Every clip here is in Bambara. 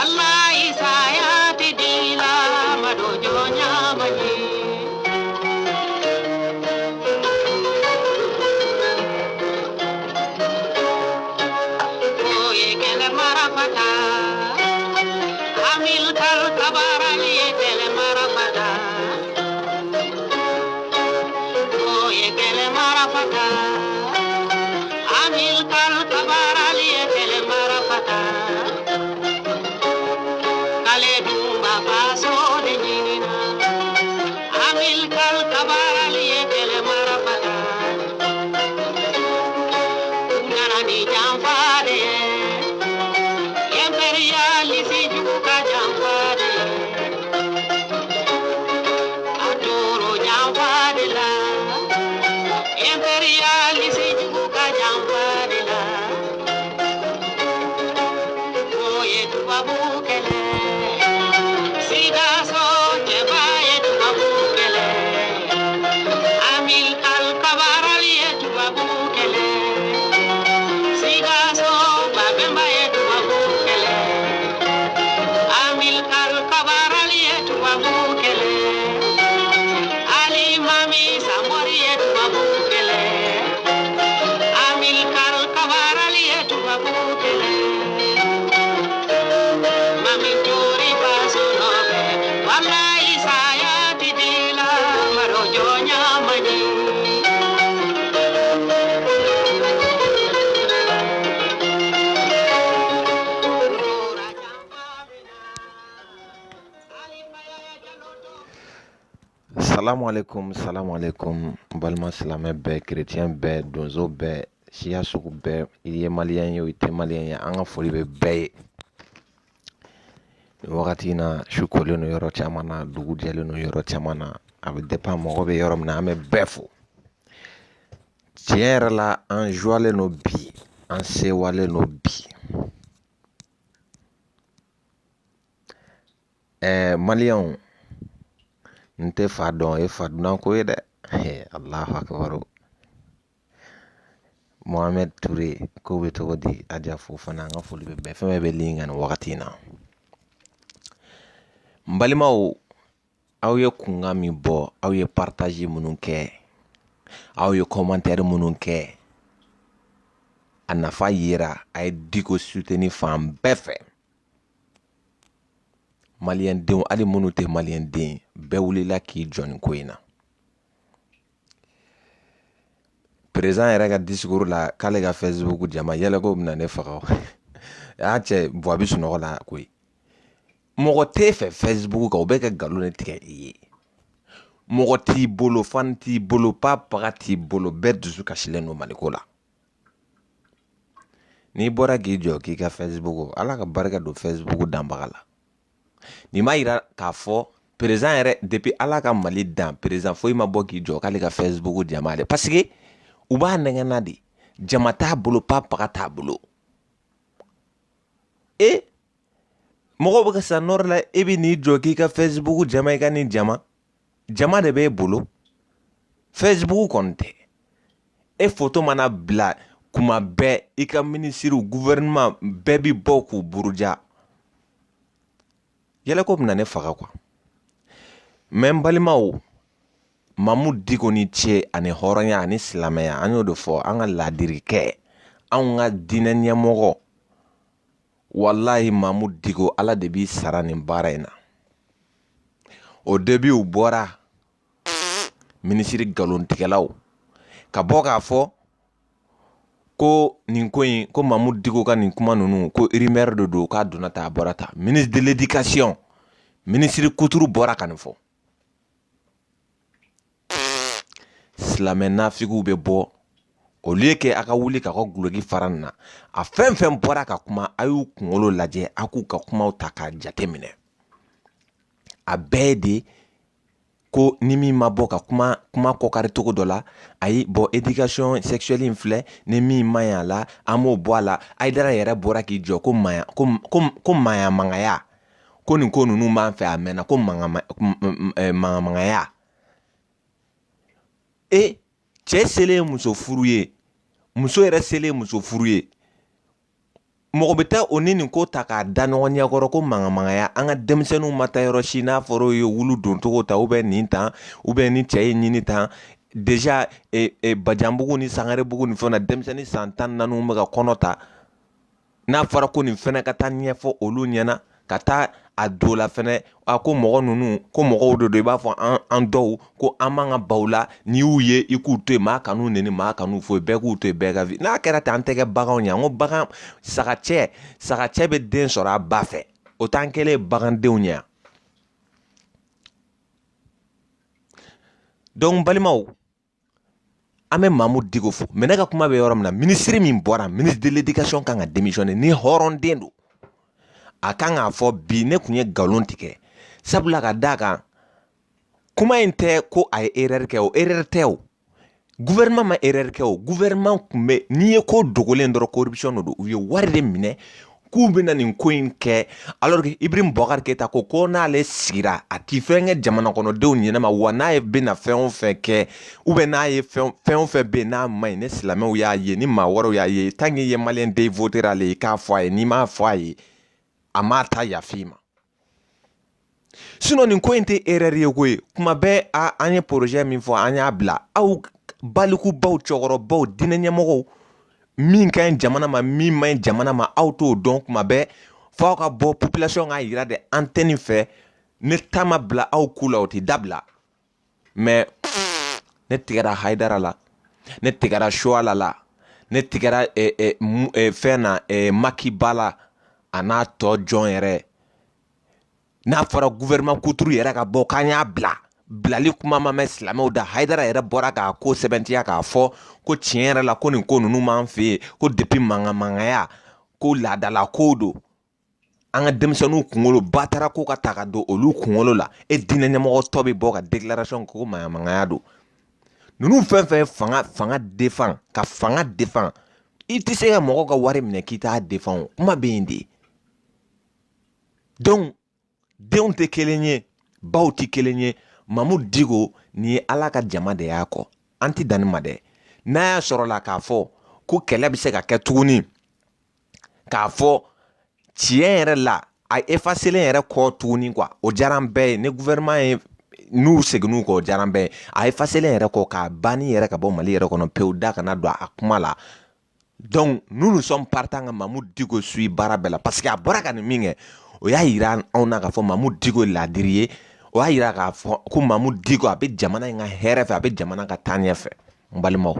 wallahi sayati dila madojo nyamani oye kele marafata amil kal kabarali kele marafata oye kele marafata amil kal kabarali kele marafata kale dumba paso de jinina amil kal kabarali kele marafata nana ni jamfade imperiali si juka jamfade adoro jamfade la imperiali si juka jamfade la oye tubabu kele sida so jebaye tubabu kele amil kal kabarali tubabu kele sida so babemba ye tubabu kele amil kal kabarali tubabu kele ali mami samori ye tubabu kele amil kal kabarali tubabu kele mami jori baso nobe wallahi sayati dila marojo nyamani Salamu alaikum balma silamɛ bɛɛ chrétien bɛɛ donso bɛɛ siya sugu bɛɛ i ye maliyɛn ye o i tɛ maliyɛn ye an ka foli bɛ bɛɛ ye nin wagati in na su kolen no yɔrɔ caman na dugu jɛlen no yɔrɔ caman na a bɛ dépend mɔgɔ bɛ yɔrɔ min na an bɛ bɛɛ fo tiɲɛ yɛrɛ la an joielen no bi an sewalen no bi maliyɛnw n tɛ fa dɔn ye fa dunanko ye dɛ Allahu akbar Mohamed Ture ko bɛ cogo di Aja Fofana an ka foli bɛ bɛɛ fɛn bɛɛ bɛ link kan nin wagati in na n balimaw aw ye kunkan min bɔ aw ye partage minnu kɛ aw ye commentaire minnu kɛ a nafa yera a ye Diko soutenir fan bɛɛ fɛ maliyɛn denw hali minnu tɛ maliyɛn den bɛɛ wulila k'i jɔ nin ko in na président yɛrɛ ka discours la k'ale ka Facebook jama yɛlɛ ko bɛna ne faga a y'a cɛ bɔ a bɛ sunɔgɔ la koyi mɔgɔ t'e fɛ Facebook kan o bɛ ka nkalon de tigɛ i ye mɔgɔ t'i bolo fan t'i bolo papaga t'i bolo bɛɛ dusu kasilen don Maliko la n'i bɔra k'i jɔ k'i ka Facebook Ala ka barika don Facebook danbaga la nin m'a yira k'a fɔ président yɛrɛ depuis Ala ka Mali dan président foyi ma bɔ k'i jɔ k'ale ka Facebook jama ale parce que u b'a nɛgɛnna de jama t'a bolo papaga t'a bolo mɔgɔw bɛ ka sa nɔrɔ la e bɛ n'i jɔ k'i ka Facebook jama i ka nin jama de b'e bolo Facebook kɔni tɛ e photo mana bila kuma bɛɛ i ka ministre gouvernement bɛɛ bi bɔ k'u buruja yɛlɛ ko bɛna ne faga quoi mais n balimaw Mamu Diko ni cɛ ani hɔrɔnya ani silamɛya an y'o de fɔ an ka ladirikɛ anw ka diinɛ ɲɛmɔgɔ wallahi Mamu Diko Ala de b'i sara nin baara in na au début u bɔra ministre galontigɛlaw ka bɔ k'a fɔ ko nin ko in ko Mamu Diko ka nin kuma ninnu ko rumeur de don k'a donna ta a bɔra ta ministre de l'éducation ministre Kuturu bɔra ka nin fɔ silamɛ nafigiw bɛ bɔ au lieu que a ka wuli ka guloki fara nin na a fɛn fɛn bɔra ka kuma a y'u kunkolo lajɛ a k'u ka kumaw ta k'a jate minɛ a bɛɛ de ko ni min ma bɔ ka kuma kɔkari cogo dɔ la ayi bon éducation sexuelle in filɛ ni min ma ɲi a la an b'o bɔ a la Ayidara yɛrɛ bɔra k'i jɔ ko maɲamangaya ko nin ko ninnu b'an fɛ a mɛnna ko mangamangaya cɛ selen muso furu ye muso yɛrɛ selen muso furu ye mɔgɔ bɛ taa o ni nin ko ta k'a da ɲɔgɔn ɲɛkɔrɔ ko mangamangaya an ka denmisɛnninw ma taa yɔrɔ si n'a fɔra o ye wulu don cogo ta nin tan ni cɛ ye ɲini tan déjà Bajanbugu ni Sangarebugu ni fɛnw na denmisɛnnin san 14 bɛ ka kɔnɔ ta n'a fɔra ko nin fɛnɛ ka taa ɲɛfɔ olu ɲɛna ka taa a don la fɛnɛ ko mɔgɔ ninnu ko mɔgɔw de don i b'a fɔ an dɔw ko an b'an ka baw la n'i y'u ye i k'u to yen maa kan'u neni maa kan'u foyi bɛɛ k'u to yen bɛɛ ka vi n'a kɛra ten an tɛ kɛ baganw ɲɛ n ko bagan sagacɛ bɛ den sɔrɔ a ba fɛ o t'an kɛlen bagandenw ɲɛ donc balimaw an bɛ Mamu Diko fo mais ne ka kuma bɛ yɔrɔ min na ministre min bɔra ministre de l'éducation kan ka démissionner ni hɔrɔnden don a kan k'a fɔ bi ne kun ye nkalon tigɛ sabula ka d'a kan kuma in tɛ ko a ye erreur kɛ o erreur tɛ o gouvernement ma erreur kɛ o gouvernement kun bɛ n'i ye ko dogolen dɔrɔn corruption don u ye wari de minɛ k'u bɛna nin ko in kɛ alors que Ibrahim Boubacar Keita ko n'ale sigira a ti fɛn kɛ jamana kɔnɔdenw ɲɛnama wa n'a ye bɛna fɛn o fɛn kɛ ou bien n'a ye fɛn o fɛn bɛ yen n'a ma ɲi ne silamɛw y'a ye ni maa wɛrɛw y'a ye tant que i ye maliyɛn den voter ale i k'a fɔ a ye n'i m'a fɔ a ye a m'a ta yafi ma sinon nin ko in tɛ erreur ye koyi kuma bɛɛ an ye projet min fɔ an y'a bila aw balikubaw cɛkɔrɔbaw diinɛ ɲɛmɔgɔw min ka ɲi jamana ma min ma ɲi jamana ma aw t'o dɔn kuma bɛɛ fɔ aw ka bɔ population k'a yira de antenne fɛ ne ta ma bila aw ku la o tɛ dabila mais ne tigɛra Haidara la ne tigɛra Suwala la ne tigɛra fɛn na Makiba la a n'a tɔ jɔn yɛrɛ n'a fɔra gouvernement kuturu yɛrɛ ka bɔ k'an y'a bilali kuma ma mɛn silamɛw da Haidara yɛrɛ bɔra k'a ko sɛbɛntiya k'a fɔ ko tiɲɛ yɛrɛ la ko nin ko ninnu m'an fɛ yen ko depuis mangamangaya ko laadala ko don an ka denmisɛnninw kunkolo batara ko ka ta ka don olu kunkolo la diinɛ ɲɛmɔgɔ tɔ bɛ bɔ ka déclaration ko mangamangaya don ninnu fɛn fɛn ye fanga défend ka fanga défend i tɛ se ka mɔgɔ ka wari minɛ k'i t'a défend kuma bɛ yen de donc denw tɛ kelen ye baw tɛ kelen ye Mamu Diko nin ye Ala ka jama de y'a kɔ an tɛ dan nin ma dɛ n'a y'a sɔrɔ la k'a fɔ ko kɛlɛ bɛ se ka kɛ tuguni k'a fɔ tiɲɛ yɛrɛ la a effacelen yɛrɛ kɔ tuguni quoi o diyara an bɛɛ ye ni gouvernement ye n'u seginn'u kɔ o diyara an bɛɛ ye a effacelen yɛrɛ kɔ k'a banni yɛrɛ ka bɔ Mali yɛrɛ kɔnɔ pewu da kana don a kuma la donc nous sommes partants ka Mamu Diko suit baara bɛɛ la parce que a bɔra ka nin min kɛ o y'a yira anw na k'a fɔ Mamu Diko ye laadiri ye o y'a yira k'a fɔ ko Mamu Diko a bɛ jamana in ka hɛrɛ fɛ a bɛ jamana ka taa ɲɛfɛ n balimaw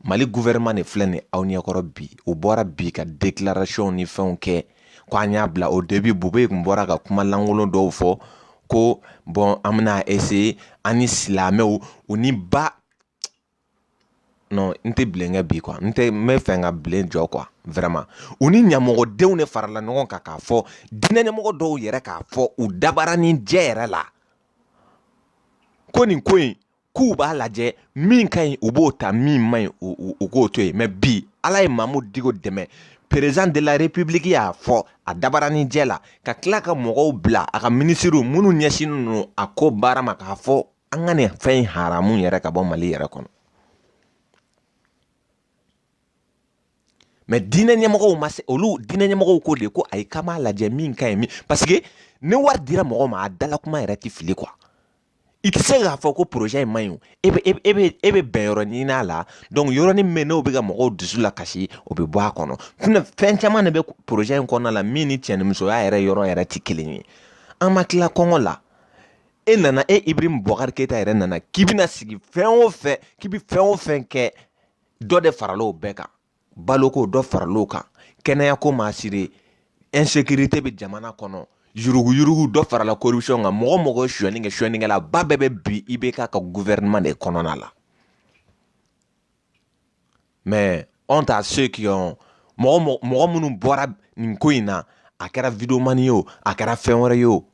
Mali gouvernement de filɛ nin aw ɲɛkɔrɔ bi o bɔra bi ka déclaration ni fɛnw kɛ ko an y'a bila au début Bube kun bɔra ka kuma lankolon dɔw fɔ ko bon an bɛna essayer an ni silamɛw u ni ba non n tɛ bilenkɛ bi quoi n bɛ fɛ ka bilen jɔ quoi vraiment u ni ɲɛmɔgɔdenw de farala ɲɔgɔn kan k'a fɔ diinɛ ɲɛmɔgɔ dɔw yɛrɛ k'a fɔ u dabara ni jɛ yɛrɛ la ko nin ko in k'u b'a lajɛ min ka ɲi u b'o ta min man ɲi u k'o to yen mais bi Ala ye Mamu Diko dɛmɛ président de la république y'a fɔ a dabara ni jɛ la ka tila ka mɔgɔw bila a ka ministres minnu ɲɛsinnen don a ko baara ma k'a fɔ an ka nin fɛn in haramu yɛrɛ ka bɔ Mali yɛrɛ kɔnɔ mais diinɛ ɲɛmɔgɔw ma se olu diinɛ ɲɛmɔgɔw ko de ko ayi k'an b'a lajɛ min ka ɲi min parce que ni wari dira mɔgɔ ma a dala kuma yɛrɛ tɛ fili quoi i tɛ se k'a fɔ ko projet in man ɲi o e bɛ bɛn yɔrɔ ɲini a la donc yɔrɔnin min n'o bɛ ka mɔgɔw dusu la kasi o bɛ bɔ a kɔnɔ fɛn caman de bɛ projet in kɔnɔna la min ni cɛnimusoya yɛrɛ yɔrɔ yɛrɛ tɛ kelen ye an ma tila kɔngɔ la e nana Ibrahim Boubacar Keita yɛrɛ nana k'i bɛna sigi fɛn o fɛn k'i bɛ fɛn o fɛn kɛ dɔ de farala o bɛɛ kan baloko dɔ farala o kan kɛnɛyako ma siri insécurité bɛ jamana kɔnɔ yurugu dɔ farala corruption kan mɔgɔ suyɛnnikɛla ba bɛɛ bɛ bi IBK ka gouvernement de kɔnɔna la mais honte à ceux qui ont mɔgɔ minnu bɔra nin ko in na a kɛra vidéoman ye o a kɛra fɛn wɛrɛ ye o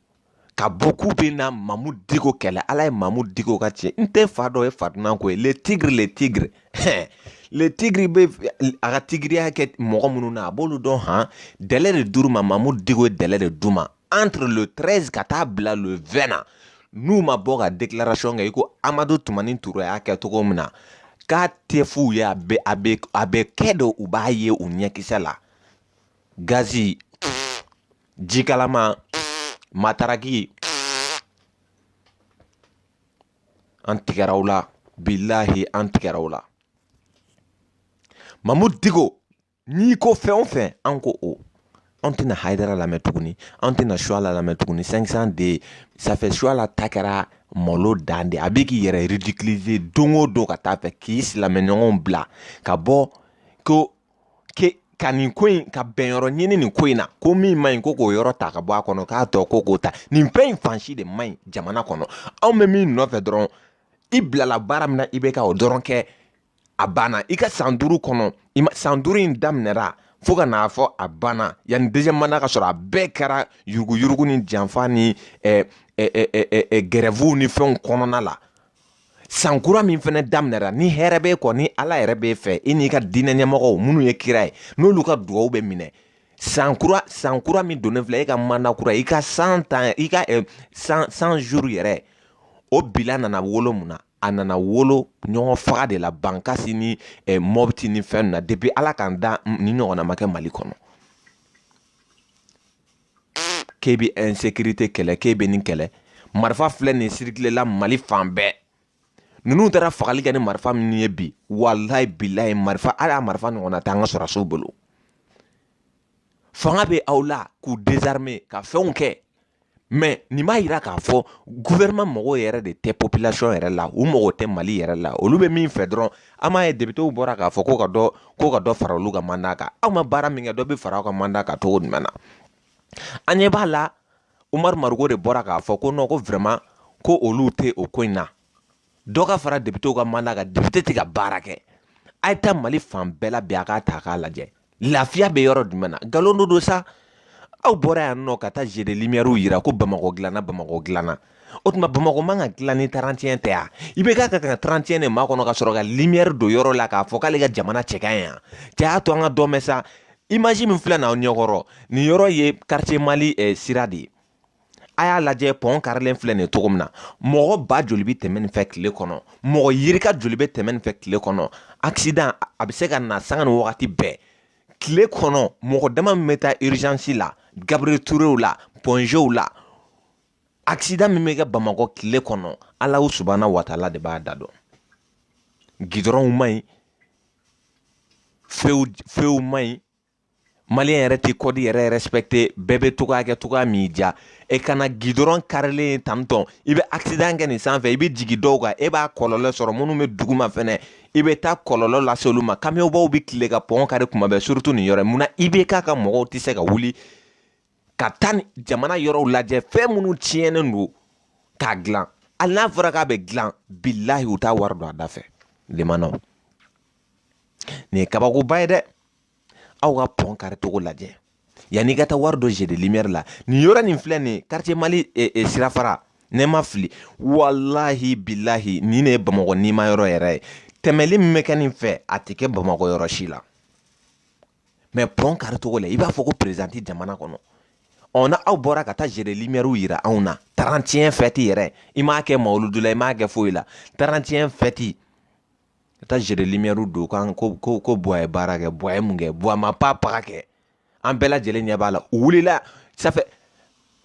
ka bɔ k'u bɛ na Mamu Diko kɛlɛ Ala ye Mamu Diko ka tiɲɛ n tɛ fa dɔ ye fa dunan ko ye le tigre le tigre bɛ a ka tigriya kɛ mɔgɔ minnu na a b'olu dɔn han délai de d'u ma Mamu Diko ye délai de d'u ma entre le 13 ka taa bila le 20 na n'u ma bɔ ka déclaration kɛ i ko Amadu Tumani Ture y'a kɛ cogo min na k'a tɛ f'u ye a bɛ kɛ de u b'a ye u ɲɛkisɛ la gazi jikalama mataraki an tigɛra u la bilahi an tigɛra u la Mamudu Diko n'i ko fɛn o fɛn an ko o an tɛna Hayidara lamɛn tuguni an tɛna Suala lamɛn tuguni 500 de ça fait Suala ta kɛra malo dan de a bɛ k'i yɛrɛ ridiculiser don o don ka taa fɛ k'i silamɛɲɔgɔnw bila ka bɔ ko ka nin ko in ka bɛnyɔrɔ ɲini nin ko in na ko min man ɲi ko k'o yɔrɔ ta ka bɔ a kɔnɔ k'a tɔ ko k'o ta nin fɛn in fansi de man ɲi jamana kɔnɔ anw bɛ min nɔfɛ dɔrɔn i bilala baara min na i bɛ ka o dɔrɔn kɛ a banna i ka san 5 kɔnɔ san 5 in daminɛra fo ka n'a fɔ a banna yanni deuxième mandat ka sɔrɔ a bɛɛ kɛra yuruguyurugu ni janfa ni gɛrɛvuw ni fɛnw kɔnɔna la san kura min fɛnɛ daminɛra ni hɛrɛ b'e kɔ ni ala yɛrɛ b'e fɛ i n'i ka diinɛ ɲɛmɔgɔw minnu ye kira ye n'olu ka dugawu bɛ minɛ san kura min donnen filɛ e ka mandat kura i ka 100 ans i ka 100 jours yɛrɛ o bila nana wolo mun na a nana wolo ɲɔgɔn faga de la bankasi ni mɔbiti ni fɛn na depuis ala k'an da ni ɲɔgɔnna ma kɛ mali kɔnɔ k'e bɛ insécurité kɛlɛ k'e bɛ nin kɛlɛ marifa filɛ nin sirikilela mali fan bɛɛ ninnu taara fagali kɛ ni marifa min ye bi walahi bilahi marifa ala marifa ɲɔgɔnna tɛ an ka sɔrɔsiw bolo fanga bɛ aw la k'u désarmer ka fɛnw kɛ mais nin b'a yira k'a fɔ gouvernement mɔgɔw yɛrɛ de tɛ population yɛrɛ la u mɔgɔw tɛ mali yɛrɛ la olu bɛ min fɛ dɔrɔn an m'a ye députés bɔra k'a fɔ ko ka dɔ fara olu ka mandat kan aw ma baara min kɛ dɔ bɛ fara aw ka mandat kan cogo jumɛn na an ɲɛ b'a la Umaru Mariko de bɔra k'a fɔ ko non ko vraiment ko olu tɛ o ko in na dɔ ka fara députés ka mandat kan député tɛ ka baara kɛ a ye taa mali fan bɛɛ la bi a k'a ta k'a lajɛ lafiya bɛ yɔrɔ jumɛn na nkalon dɔ don sa aw bɔra yan nɔ ka taa jeu de lumière yira ko Bamakɔ dilanna o tuma Bamakɔ man ka dilan ni 31 tɛ yan i bɛ k'a ka 31 de maa kɔnɔ ka sɔrɔ ka lumière don yɔrɔ la k'a fɔ k'ale ka jamana cɛ ka ɲi yan cɛ y'a to an ka dɔ mɛn sa image min filɛ n'aw ɲɛkɔrɔ nin yɔrɔ ye quartier Mali sira de ye a y'a lajɛ pont karilen filɛ nin cogo min na mɔgɔ ba joli bɛ tɛmɛ nin fɛ tile kɔnɔ mɔgɔ yirika joli bɛ tɛmɛ nin fɛ tile kɔnɔ accident a bɛ se ka na sanga ni wagati bɛɛ tile kɔnɔ mɔgɔ dama min bɛ taa urgence la Gabriel Touré la Pongeau la accident min bɛ kɛ Bamakɔ tile kɔnɔ Alahu subahana wa taala de b'a da dɔn goudron man ɲi feu man ɲi maliyɛn yɛrɛ tɛ code yɛrɛ respecté bɛɛ bɛ togoya kɛ togoya min diya e kana goudron karilen tantɔn i bɛ accident kɛ nin sanfɛ i bɛ jigin dɔw kan e b'a kɔlɔlɔ sɔrɔ minnu bɛ duguma fɛnɛ i bɛ taa kɔlɔlɔ lase olu ma camionnbaw bɛ tile ka pont kari kuma bɛɛ surtout nin yɔrɔ munna i bɛ k'a ka mɔgɔw tɛ se ka wuli ka taa jamana yɔrɔw lajɛ fɛn minnu tiɲɛnen don k'a dilan hali n'a fɔra k'a bɛ dilan bilahi u t'a wari don a da fɛ limanaw nin ye kabakoba ye dɛ aw ka pont kari togo lajɛ yanni i ka taa wari dɔ jeu de lumière la nin yɔrɔ nin filɛ nin quartier Mali sirafara ne ma fili wallahi bilahi nin ne ye Bamakɔ nima yɔrɔ yɛrɛ ye tɛmɛli min bɛ kɛ nin fɛ a tɛ kɛ Bamakɔ yɔrɔ si la mais pont kari togo la i b'a fɔ ko président tɛ jamana kɔnɔ na aw bɔra ka taa jeu de lumière yira anw na 31 fête yɛrɛ i m'a kɛ mawuludu la i m'a kɛ foyi la 31 fête ka taa jeu de lumière don kan ko Buwa ye baara kɛ Buwa ye mun kɛ Buwa ma paga kɛ an bɛɛ lajɛlen ɲɛ b'a la u wulila ça fait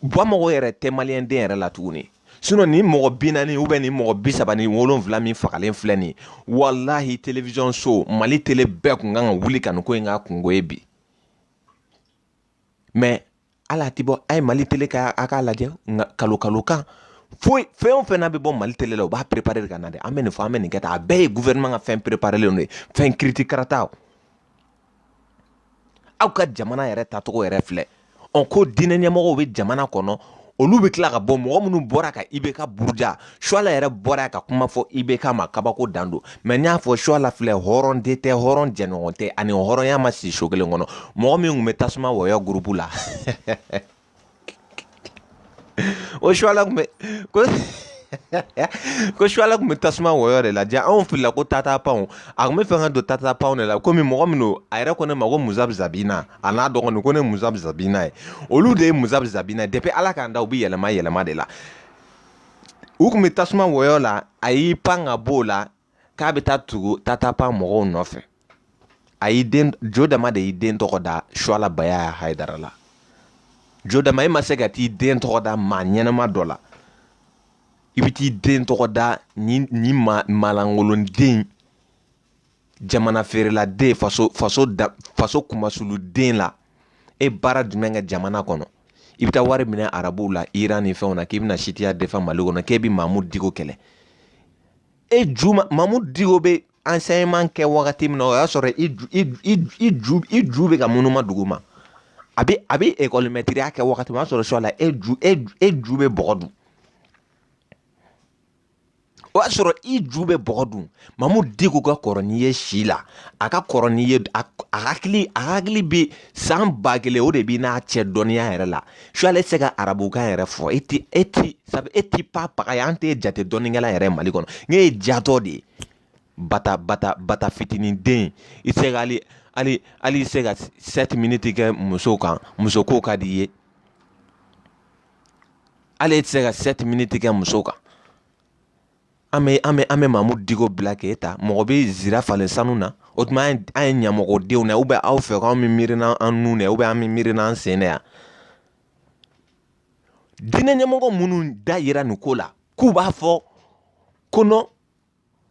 Buwa mɔgɔ yɛrɛ tɛ maliyɛn den yɛrɛ la tuguni sinon ni mɔgɔ 40 ou bien ni mɔgɔ 37 min fagalen filɛ nin wallahi télévision so Mali télé bɛɛ kun kan ka wuli ka nin ko in k'a kungo ye bi mais ala ti bɔ a ye Mali télé k'a k'a lajɛ kalo kan foyi fɛn o fɛn n'a bɛ bɔ Mali télé la u b'a préparer ka na de an bɛ nin fɔ an bɛ nin kɛ tan a bɛɛ ye gouvernement ka fɛn préparer len de fɛn critique karataw aw ka jamana yɛrɛ tacogo yɛrɛ filɛ ko diinɛ ɲɛmɔgɔw bɛ jamana kɔnɔ olu bɛ tila ka bɔ mɔgɔ minnu bɔra ka IBK buruja Suala yɛrɛ bɔra ka kuma fɔ IBK ma kabako dan don mais n y'a fɔ Suala filɛ hɔrɔn de tɛ hɔrɔn jɛɲɔgɔn tɛ ani hɔrɔnya ma si so kelen kɔnɔ mɔgɔ min tun bɛ tasuma wɔyɔ groupe la o Suala tun bɛ ko Suala tun bɛ tasuma wɔyɔ de la ja anw filila ko tata panw a tun bɛ fɛ ka don tata panw de la komi mɔgɔ min don a yɛrɛ ko ne ma ko Musabu Zabina a n'a dɔgɔnin ko ne Musabu Zabina ye olu de ye Musabu Zabina ye depuis ala k'an da u bɛ yɛlɛma de la u tun bɛ tasuma wɔyɔ la a y'i pan ka bɔ o la k'a bɛ taa tugu tatapa mɔgɔw nɔfɛ a y'i den jo dama de y'i den tɔgɔ da Suala Baya Haidara la jo dama e ma se ka t'i den tɔgɔ da maa ɲɛnama dɔ la i bɛ t'i den tɔgɔ da ni malangolonden jamana feerela den faso kumasulu den la e baara jumɛn kɛ jamana kɔnɔ i bɛ taa wari minɛ arabuw la Iran ni fɛnw na k'i bɛna sitiya defa Mali kɔnɔ k'e bɛ Mamudu Diko kɛlɛ e ju Mamudu Diko bɛ enseignement kɛ wagati min na o y'a sɔrɔ i ju bɛ ka munuma dugu ma a bɛ école maîtrise kɛ wagati min o y'a sɔrɔ Suala e ju bɛ bɔgɔ dun o y'a sɔrɔ i ju bɛ bɔgɔ dun Mamudu Diko ka kɔrɔ n'i ye si la a ka kɔrɔ n'i ye a hakili bɛ san 1000 o de b'i n'a cɛ dɔnniya yɛrɛ la Suala tɛ se ka arabukan yɛrɛ fɔ e ti pa paga ye an tɛ jate dɔnnikɛla yɛrɛ Mali kɔnɔ ne ye jatɔ de ye bata fitinin den i tɛ se ka hali se ka 7 minutes kɛ muso kan muso ko ka di ye hali e tɛ se ka 7 minutes kɛ muso kan an bɛ Mamudu Diko bila k'e ta mɔgɔ bɛ zira falen sanu na o tuma an ye ɲɛmɔgɔdenw na aw fɛ k'anw bɛ miirina an nun na an bɛ miirina an sen na yan diinɛ ɲɛmɔgɔ minnu da yira nin ko la k'u b'a fɔ ko non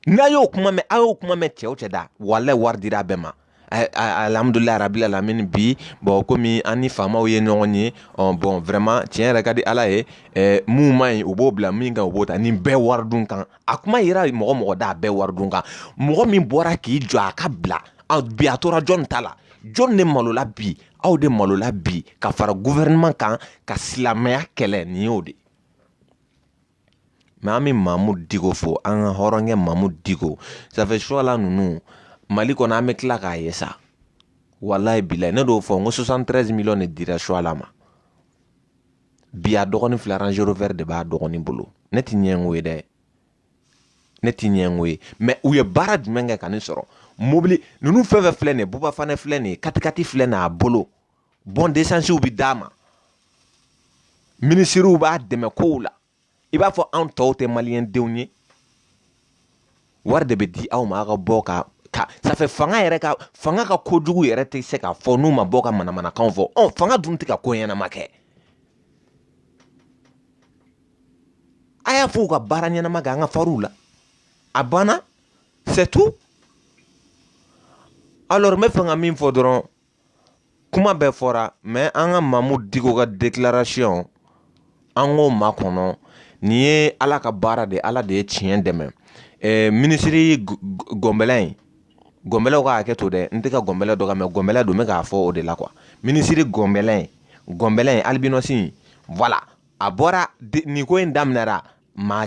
n'a y'o kuma mɛn a y'o kuma mɛn cɛ o cɛ da walayi wari dira a bɛɛ ma alhamdulilayi rabil alamin bi bon komi an ni faamaw ye ɲɔgɔn ye bon vraiment tiɲɛ yɛrɛ ka di Ala ye mun ma ɲi u b'o bila min kan u b'o ta nin bɛɛ wari dun kan a kuma yira mɔgɔ da a bɛɛ wari dun kan mɔgɔ min bɔra k'i jɔ a ka bila bi a tora jɔn ta la jɔn de malola bi aw de malola bi ka fara gouvernement kan ka silamɛya kɛlɛ nin y'o de mais an bɛ Mamudu Diko fo an ka hɔrɔnkɛ Mamudu Diko ça fait Suala ninnu Mali kɔnɔ an bɛ tila k'a ye sa walayi bilayi ne d'o fɔ n ko 73 millions de dira Suala ma bi a dɔgɔnin fila Range Rover de b'a dɔgɔnin bolo ne ti ɲɛ n ko ye dɛ ne ti ɲɛ n ko ye mais u ye baara jumɛn kɛ ka nin sɔrɔ mobili ninnu fɛn fɛn filɛ nin ye Buba Fane filɛ nin ye katikati filɛ nin ye a bolo bon d'essence bɛ d'a ma ministres b'a dɛmɛ kow la i b'a fɔ anw tɔw tɛ maliyɛn denw ye wari de bɛ di aw ma aw ka bɔ ka ça fait fanga ka kojugu yɛrɛ tɛ se ka fɔ n'u ma bɔ ka manamanakan fɔ fanga dun tɛ ka ko ɲɛnama kɛ a y'a fɔ u ka baara ɲɛnama kɛ an ka far'u la a banna c'est tout alors n bɛ fɛ ka min fɔ dɔrɔn kuma bɛɛ fɔra mais an ka Mamudu Diko ka déclaration an k'o makɔnɔ nin ye Ala ka baara de Ala de ye tiɲɛ dɛmɛ ministre Gɔnbɛlɛw ka hakɛ to dɛ n tɛ ka Gɔnbɛlɛ dɔgɔya mais Gɔnbɛlɛ don n bɛ k'a fɔ o de la quoi ministre Gɔnbɛlɛ albinos voilà a bɔra nin ko in daminɛra maa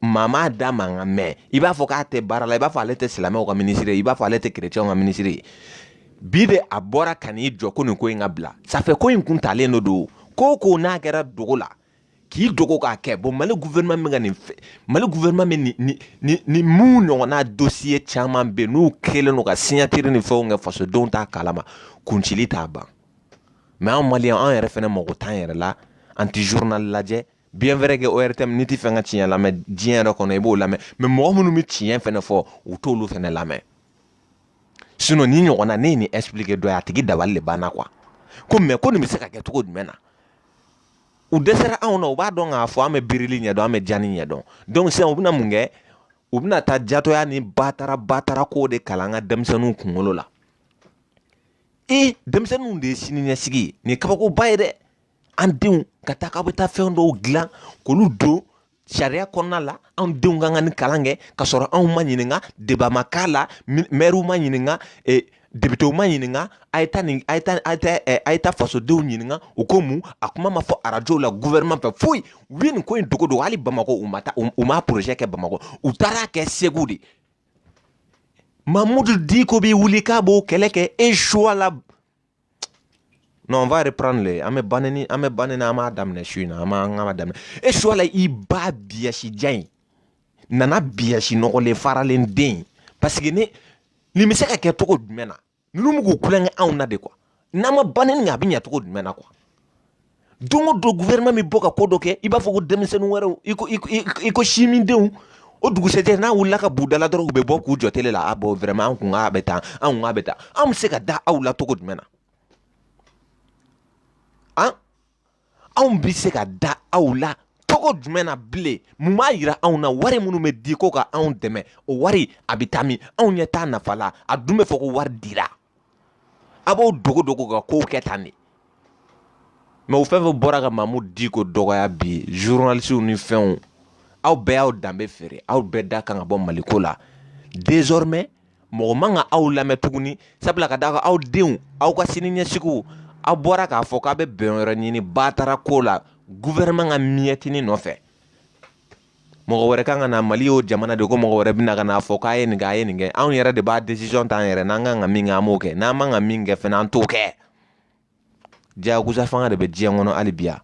ma da mankan mɛn i b'a fɔ k'a tɛ baara la i b'a fɔ ale tɛ silamɛw ka ministre i b'a fɔ ale tɛ chrétienw ka ministre bi de a bɔra ka n'i jɔ ko nin ko in ka bila ça fait ko in kun talen don ko n'a kɛra dogo la k'i dogo k'a kɛ bon Mali gouvernement bɛ ka Mali gouvernement bɛ ni mun ɲɔgɔnna dossier caman bɛ n'u kɛlen don ka signature ni fɛnw kɛ fasodenw t'a kalama kuncili t'a ban mais anw maliyɛn an yɛrɛ fɛnɛ mago t'an yɛrɛ la an ti journal lajɛ bien vrai que ORTM n'i ti fɛn ka tiɲɛ lamɛn diɲɛ yɛrɛ kɔnɔ i b'o lamɛn mais mɔgɔ minnu bɛ tiɲɛ fɛnɛ fɔ u t'olu fɛnɛ lamɛn sinon ni ɲɔgɔnna ne ye nin expliquer dɔ ye a tigi dabali de banna quoi ko mais ko nin bɛ se ka kɛ cogo jumɛn na u dɛsɛra anw na u b'a dɔn k'a fɔ an bɛ birili ɲɛdɔn an bɛ jani ɲɛdɔn donc sisan u bɛna mun kɛ u bɛna taa jatoya ni batara ko de kalan an ka denmisɛnninw kunkolo la denmisɛnninw de ye sini ɲɛsigi ye nin ye kabakoba ye dɛ an denw ka taa k'aw bɛ taa fɛn dɔw dilan k'olu don sariya kɔnɔna la anw denw kan ka nin kalan kɛ ka sɔrɔ anw ma ɲininka débat ma k'a la maires ma ɲininka députés ma ɲininka a ye taa fasodenw ɲininka u ko mun a kuma ma fɔ arajow la gouvernement fɛ foyi u ye nin ko in dogo dogo hali Bamako u ma projet kɛ Bamako u taara kɛ Segu de Mamudu Diko bɛ wuli k'a b'o kɛlɛ kɛ et Suala non on va reprendre les an bɛ banni an b'a daminɛ su in na an b'a daminɛ et Suala i ba biyasi jan nana biyasi nɔgɔlen faralen den parce que nin bɛ se ka kɛ cogo jumɛn na ninnu bɛ k'u kulonkɛ anw na de quoi n'an ma banni nin a bɛ ɲɛ cogo jumɛn na quoi don o don gouvernement bɛ bɔ ka ko dɔ kɛ i b'a fɔ ko denmisɛnnin wɛrɛw i ko simindenw o dugusɛjɛ n'a wulila ka budala dɔrɔn u bɛ bɔ k'u jɔ tele la a bɔ vraiment an kun ka bɛ tan an kun ka bɛ tan an bɛ se ka da aw la cogo jumɛn na anw bɛ se ka da aw la cogo jumɛn na bilen mun b'a yira anw na wari minnu bɛ di ko ka anw dɛmɛ o wari a bɛ taa min anw ɲɛ t'a nafa la a dun bɛ fɔ ko wari dira a b'o dogo dogo ka kow kɛ tan de mais o fɛn fɛn bɔra ka Mamu Diko dɔgɔya bi journalistes ni fɛnw aw bɛɛ y'aw danbe feere aw bɛɛ da kan ka bɔ Maliko la désormais mɔgɔ man ka aw lamɛn tuguni sabula ka d'a kan aw denw aw ka siniɲɛsigiw aw bɔra k'a fɔ k'a bɛ bɛn wɛrɛ ɲini batara ko la gouvernement ka miɛtini nɔfɛ mɔgɔ wɛrɛ kan ka na Mali y'o jamana de ko mɔgɔ wɛrɛ bɛna ka na fɔ k'a ye nin kɛ a ye nin kɛ anw yɛrɛ de b'a décision ta an yɛrɛ n'an kan ka min kɛ an b'o kɛ n'an man ka min kɛ fɛnɛ an t'o kɛ diyagosa fanga de bɛ diɲɛ kɔnɔ hali bi yan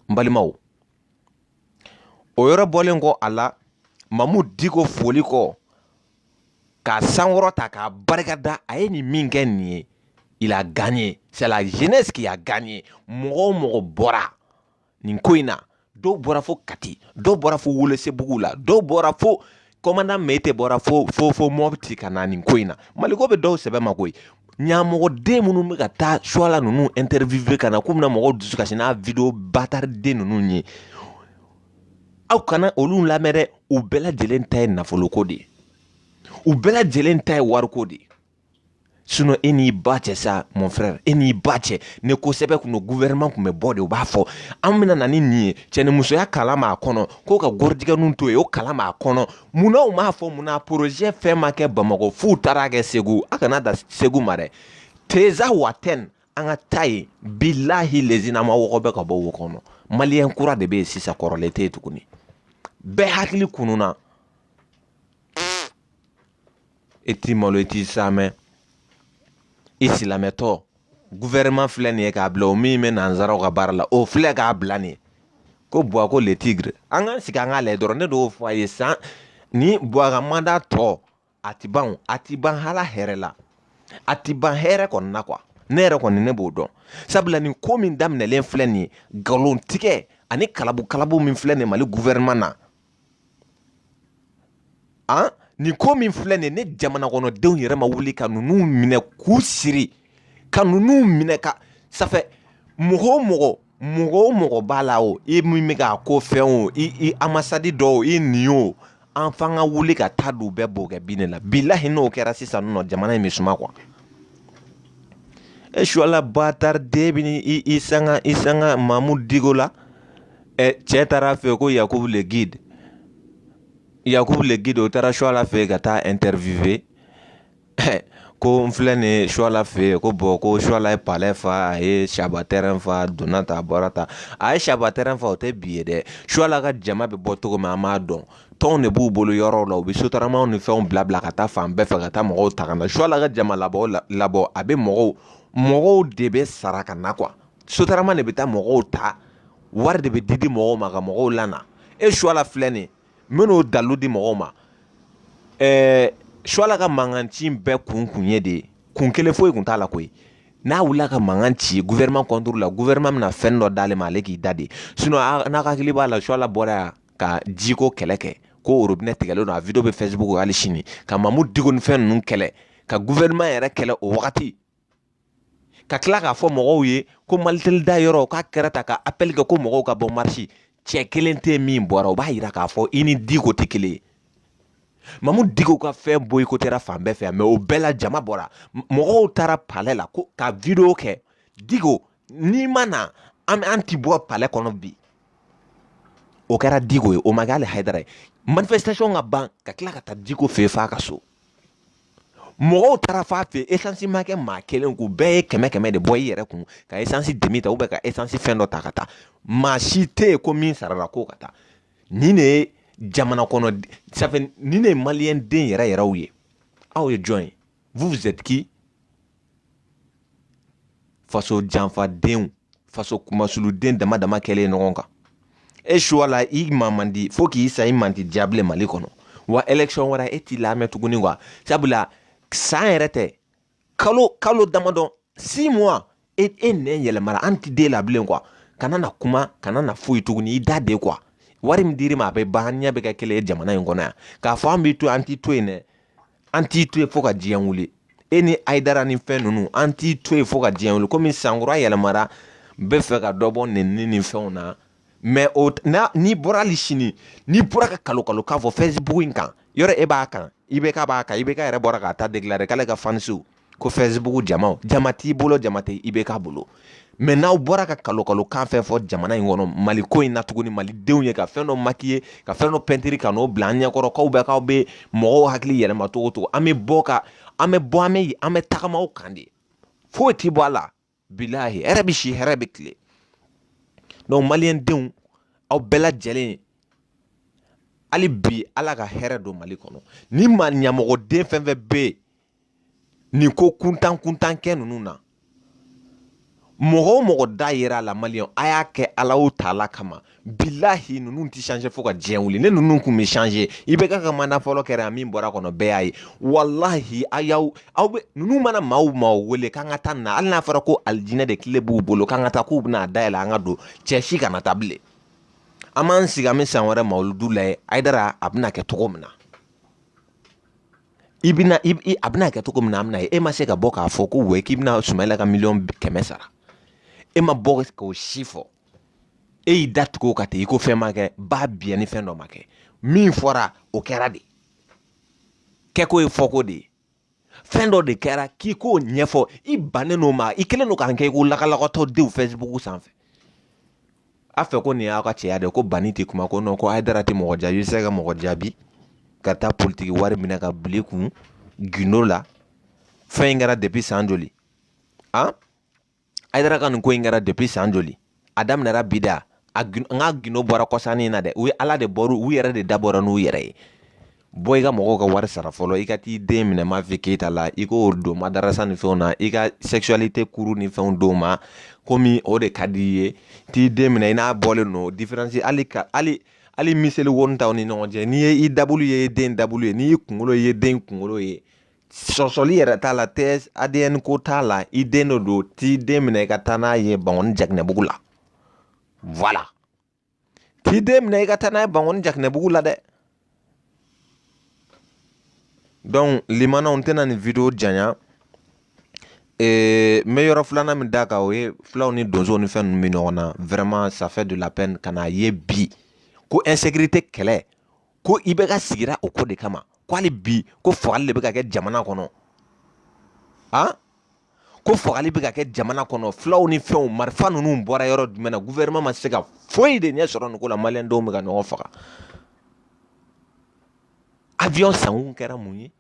n balimaw o yɔrɔ bɔlen kɔ a la Mamu Diko foli kɔ k'a sankɔrɔ ta k'a barikada a ye nin min kɛ nin ye il a gagné c'est la jeunesse qui a gagné mɔgɔ o mɔgɔ bɔra nin ko in na dɔw bɔra fo Kati dɔw bɔra fo Welesebugu la dɔw bɔra fo commandant Mete bɔra fo Mopti ka na nin ko in na Maliko bɛ dɔw sɛbɛ ma koyi ɲamɔgɔden minnu bɛ ka taa suala ninnu interviewer ka na k'u bɛna mɔgɔw dusu kasi n'a video batariden ninnu ye aw kana olu lamɛn dɛ u bɛɛ lajɛlen ta ye nafoloko de ye u bɛɛ lajɛlen ta ye wariko de ye sinon e n'i ba cɛ sa mon frère e n'i ba cɛ ni kosɛbɛ kun gouvernement kun bɛ bɔ de u b'a fɔ an bɛna na ni nin ye cɛnimusoya kalan b'a kɔnɔ ko ka gɔrɔjigɛninw to yen o kalan b'a kɔnɔ munna u m'a fɔ munna projet fɛn ma kɛ Bamakɔ f'u taara kɛ Segu a kana da Segu ma dɛ Teza Waten an ka taa yen bilahi lezinama wɔgɔ bɛ ka bɔ wo kɔnɔ maliyɛn kura de bɛ yen sisan kɔrɔlen tɛ yen tuguni bɛɛ hakili kununa e t'i malo e t'i samɛ i silamɛtɔ gouvernement filɛ nin ye k'a bila o min bɛ nanzaraw ka baara la o filɛ k'a bila nin ye ko Buwa ko le tigre an k'an sigi an k'a lajɛ dɔrɔn ne de y'o fɔ a ye san ni Buwa ka mandat tɔ a ti ban hala hɛrɛ la a ti ban hɛrɛ kɔni na quoi ne yɛrɛ kɔni ne b'o dɔn sabula nin ko min daminɛlen filɛ nin ye nkalon tigɛ ani kalabu min filɛ nin Mali gouvernement na nin ko min filɛ nin ne jamana kɔnɔdenw yɛrɛ ma wuli ka ninnu minɛ k'u siri ka ninnu minɛ ka safɛ mɔgɔ o mɔgɔ b'a la o i min bɛ k'a ko fɛn o i amasadi dɔw i nin o an f'an ka wuli ka taa don bɛɛ b'o kɛ bin la bilahi n'o kɛra sisan nɔ jamana in bɛ suma quoi e suala batarden bɛ i sanga Mamu Diko la cɛ taara fɛ ko Yakubu le guide o taara suala fɛ ka taa interviewer ko n filɛ nin suala fɛ ko bɔn ko suala ye palais fa a ye Saba terrain fa donna ta a bɔra ta a ye Saba terrain fa o tɛ bi ye dɛ suala ka jama bɛ bɔ cogo min an b'a dɔn tɔnw de b'u bolo yɔrɔw la u bɛ sotaramaw ni fɛnw bila ka taa fan bɛɛ fɛ ka taa mɔgɔw ta ka na suala ka jama labɔ a bɛ mɔgɔw de bɛ sara ka na quoi sotarama de bɛ taa mɔgɔw ta wari de bɛ di mɔgɔw ma ka mɔgɔw lana e suala filɛ nin minnu dalu di mɔgɔw ma suala ka mankanci bɛɛ kun ye de kun kelen foyi kun t'a la koyi n'a wulila ka mankan ci gouvernement contre la gouvernement bɛna fɛn dɔ d'ale ma ale k'i da de sinon n'a ka hakili b'a la suala bɔra yan ka jiko kɛlɛ kɛ ko robinet tigɛlen don a video bɛ Facebook hali sini ka Mamu Diko ni fɛn ninnu kɛlɛ ka gouvernement yɛrɛ kɛlɛ o wagati ka tila k'a fɔ mɔgɔw ye ko Malitel da yɔrɔ k'a kɛra ta ka appel kɛ ko mɔgɔw ka bɔ marche cɛ kelen tɛ min bɔra o b'a yira k'a fɔ i ni Diko tɛ kelen ye Mamu Diko ka fɛn boyikottera fan bɛɛ fɛ mais o bɛɛ la jama bɔra mɔgɔw taara palais la ko ka video kɛ Diko n'i ma na an ti bɔ palais kɔnɔ bi o kɛra Diko ye o ma kɛ hali Hayidara ye manifestation ka ban ka tila ka taa Diko fɛ yen f'a ka so mɔgɔw taara f'a fɛ essence ma kɛ maa kelen kun bɛɛ ye kɛmɛ de bɔ i yɛrɛ kun ka essence demi ta ou bien ka essence fɛn dɔ ta ka taa maa si tɛ yen ko min sarala ko ka taa nin de ye jamana kɔnɔ safɛ nin de ye maliyɛn den yɛrɛw ye aw ye jɔn ye vous êtes qui faso janfadenw faso kumasuluden dama kɛlen ɲɔgɔn kan e suwa la i ma man di fo k'i sa i man di diable Mali kɔnɔ wa élection wɛrɛ e t'i lamɛn tuguni quoi sabula san yɛrɛ tɛ kalo damadɔ 6 mois e nɛn yɛlɛmara an ti den la bilen quoi kana na kuma kana na foyi tuguni i da de quoi wari min dir'i ma a bɛ ban ɲɛ bɛ kɛ kelen ye jamana in kɔnɔ yan k'a fɔ an b'i to an t'i to yen dɛ an t'i to yen fo ka diɲɛ wuli e ni Ayidara ni fɛn ninnu an t'i to yen fo ka diɲɛ wuli komi sankura yɛlɛmara n bɛ fɛ ka dɔ bɔ nenini ni fɛnw na mais n'i bɔra hali sini n'i bɔra ka kalo k'a fɔ Facebook in kan yɔrɔ e b'a kan IBK b'a kan IBK yɛrɛ bɔra k'a ta déclarer k'ale ka fansiw ko Facebook jama t'i bolo jama tɛ IBK bolo mais n'aw bɔra ka kalo kan fɛn fɔ jamana in kɔnɔ Mali ko in na tuguni malidenw ye ka fɛn dɔ maquiller ka fɛn dɔ peinture ka n'o bila an ɲɛkɔrɔ k'aw bɛ mɔgɔw hakili yɛlɛma cogo o cogo an bɛ tagama o kan de foyi t'i bɔ a la bilahi hɛrɛ bɛ si hɛrɛ bɛ tile donc maliyɛn denw aw bɛɛ lajɛlen hali bi ala ka hɛrɛ don Mali kɔnɔ ni ma ɲɛmɔgɔden fɛn fɛn bɛ yen nin ko kuntan kɛ ninnu na mɔgɔ o mɔgɔ da yera la maliyɛn a y'a kɛ ala o taala kama bilahi ninnu tɛ changer fo ka diɲɛ wuli ne ninnu kun bɛ changer IBK ka manda fɔlɔ kɛra yan min bɔra kɔnɔ bɛɛ y'a ye wallahi aw bɛ ninnu mana maa wele k'an ka taa na hali n'a fɔra ko alijinɛ de tile b'u bolo k'an ka taa k'u bɛna dayɛlɛ an ka don cɛ si kana taa bilen an b'an sigi an bɛ san wɛrɛ mawuludu layɛ Ayidara a bɛna kɛ cogo min na a bɛna kɛ cogo min na a bɛna ye e ma se ka bɔ k'a fɔ ko wɛ k'i bɛna Sumayila ka 100 sara e ma bɔ k'o si fɔ e y'i da tugu o ka ten i ko fɛn ma kɛ ba biɲɛ ni fɛn dɔ ma kɛ min fɔra o kɛra de kɛko ye fɔko de ye fɛn dɔ de kɛra k'i k'o ɲɛfɔ i bannen n'o ma i kɛlen don k'an kɛ ko lakalakatɔ denw Facebook sanfɛ a fɛ ko nin y'aw ka cɛya de ko banni tɛ kuma ko non ko Ayidara tɛ mɔgɔ jaabi i bɛ se ka mɔgɔ jaabi ka taa politiki wari minɛ ka bila i kun gindo la fɛn in kɛra depuis san joli Ayidara ka nin ko in kɛra depuis san joli a daminɛra bi da n ka gindo bɔra kɔsannin in na dɛ u ye ala de bɔra u yɛrɛ de dabɔra n'u yɛrɛ ye bɔ i ka mɔgɔw ka wari sara fɔlɔ i ka t'i den minɛ Mafi Keyita la i k'o don madarasa ni fɛnw na i ka sexualité kuru ni fɛnw d'o ma komi o de ka di i ye t'i den minɛ i n'a bɔlen no différence hali miseli woni t'aw ni ɲɔgɔn cɛ n'i ye i dabulu ye i den dabulu ye n'i y'i kunkolo ye i den kunkolo ye sɔsɔli yɛrɛ t'a la test ADN ko t'a la i den dɔ don t'i den minɛ i ka taa n'a ye Bangɔni Jakinɛbugu la voilà t'i den minɛ i ka taa n'a ye Bangɔni Jakinɛbugu la dɛ donc limanaw n tɛna nin video janya n bɛ yɔrɔ filanan min d'a kan o ye fulaw ni donsow ni fɛn ninnu bɛ ɲɔgɔn na vraiment ça fait de la peine ka n'a ye bi ko insécurité kɛlɛ ko IBK sigira o ko de kama ko hali bi ko fagali de bɛ ka kɛ jamana kɔnɔ ko fagali bɛ ka kɛ jamana kɔnɔ fulaw ni fɛnw marifa ninnu bɔra yɔrɔ jumɛn na gouvernement ma se ka foyi de ɲɛ sɔrɔ nin ko la maliyɛn denw bɛ ka ɲɔgɔn faga avion sankun kɛra mun ye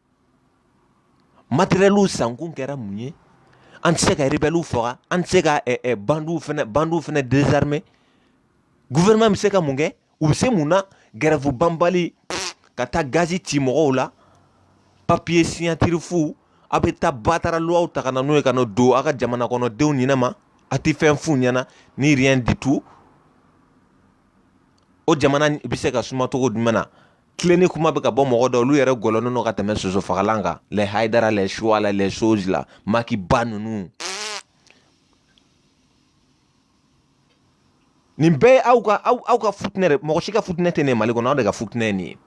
matériel sankun kɛra mun ye an tɛ se ka rebelle faga an tɛ se ka bandiw fɛnɛ désarmer gouvernement bɛ se ka mun kɛ u bɛ se mun na grève banbali ka taa gazi ci mɔgɔw la papier signature fu a bɛ taa batara luwaw ta ka na n'o ye ka n'o don a ka jamana kɔnɔdenw ɲinɛ ma a tɛ fɛn f'u ɲɛna ni rien du tout o jamana bɛ se ka suma cogo jumɛn na tilenni kuma bɛ ka bɔ mɔgɔ dɔw olu yɛrɛ gɔlɔnen don ka tɛmɛ soso fagalan kan les Haidara les choix la les choses la Macky ba ninnu nin bɛɛ ye aw ka futinɛ de mɔgɔ si ka futinɛ tɛ nin ye Mali kɔnɔ aw de ka futinɛ ye nin ye